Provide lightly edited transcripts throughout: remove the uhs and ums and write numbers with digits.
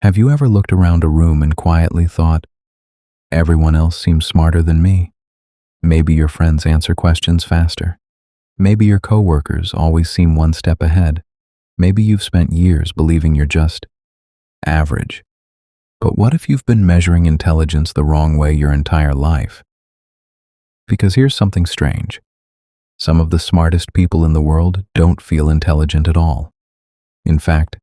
Have you ever looked around a room and quietly thought, everyone else seems smarter than me? Maybe your friends answer questions faster. Maybe your coworkers always seem one step ahead. Maybe you've spent years believing you're just average. But what if you've been measuring intelligence the wrong way your entire life? Because here's something strange. Some of the smartest people in the world don't feel intelligent at all. In fact,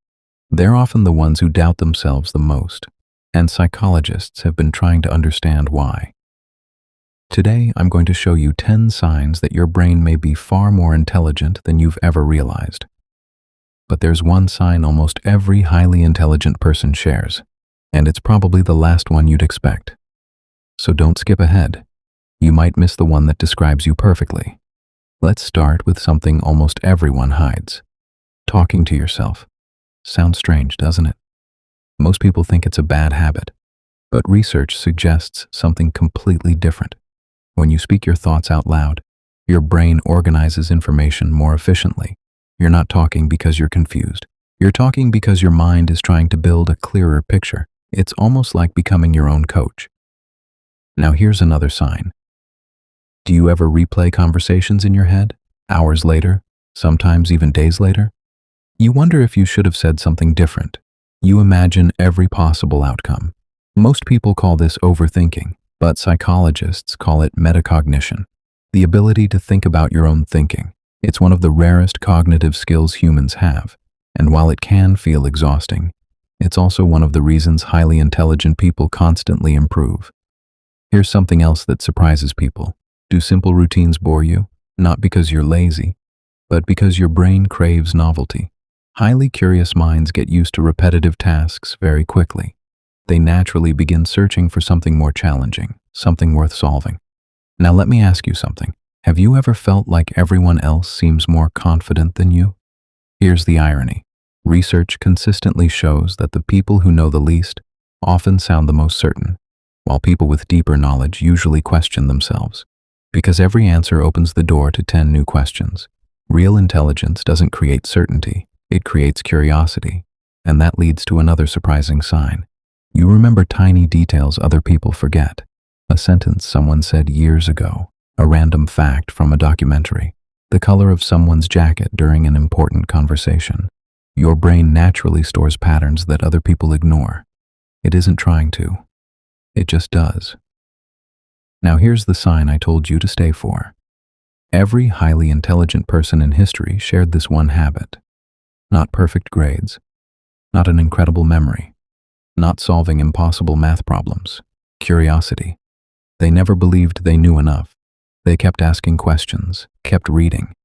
they're often the ones who doubt themselves the most, and psychologists have been trying to understand why. Today, I'm going to show you 10 signs that your brain may be far more intelligent than you've ever realized. But there's one sign almost every highly intelligent person shares, and it's probably the last one you'd expect. So don't skip ahead. You might miss the one that describes you perfectly. Let's start with something almost everyone hides. Talking to yourself. Sounds strange, doesn't it? Most people think it's a bad habit, but research suggests something completely different. When you speak your thoughts out loud, your brain organizes information more efficiently. You're not talking because you're confused. You're talking because your mind is trying to build a clearer picture. It's almost like becoming your own coach. Now here's another sign. Do you ever replay conversations in your head, hours later, sometimes even days later? You wonder if you should have said something different. You imagine every possible outcome. Most people call this overthinking, but psychologists call it metacognition, the ability to think about your own thinking. It's one of the rarest cognitive skills humans have, and while it can feel exhausting, it's also one of the reasons highly intelligent people constantly improve. Here's something else that surprises people. Do simple routines bore you? Not because you're lazy, but because your brain craves novelty. Highly curious minds get used to repetitive tasks very quickly. They naturally begin searching for something more challenging, something worth solving. Now let me ask you something. Have you ever felt like everyone else seems more confident than you? Here's the irony. Research consistently shows that the people who know the least often sound the most certain, while people with deeper knowledge usually question themselves. Because every answer opens the door to 10 new questions. Real intelligence doesn't create certainty, it creates curiosity. And that leads to another surprising sign. You remember tiny details other people forget. A sentence someone said years ago, a random fact from a documentary, the color of someone's jacket during an important conversation. Your brain naturally stores patterns that other people ignore. It isn't trying to. It just does. Now here's the sign I told you to stay for. Every highly intelligent person in history shared this one habit. Not perfect grades. Not an incredible memory. Not solving impossible math problems. Curiosity. They never believed they knew enough. They kept asking questions, kept reading,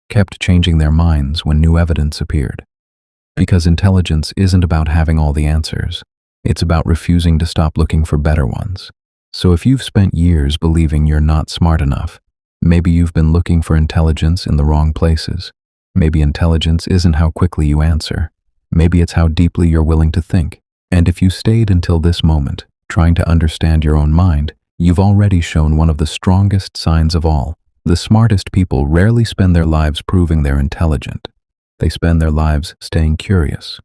kept changing their minds when new evidence appeared. Because intelligence isn't about having all the answers. It's about refusing to stop looking for better ones. So if you've spent years believing you're not smart enough, maybe you've been looking for intelligence in the wrong places. Maybe intelligence isn't how quickly you answer. Maybe it's how deeply you're willing to think. And if you stayed until this moment, trying to understand your own mind, you've already shown one of the strongest signs of all. The smartest people rarely spend their lives proving they're intelligent. They spend their lives staying curious,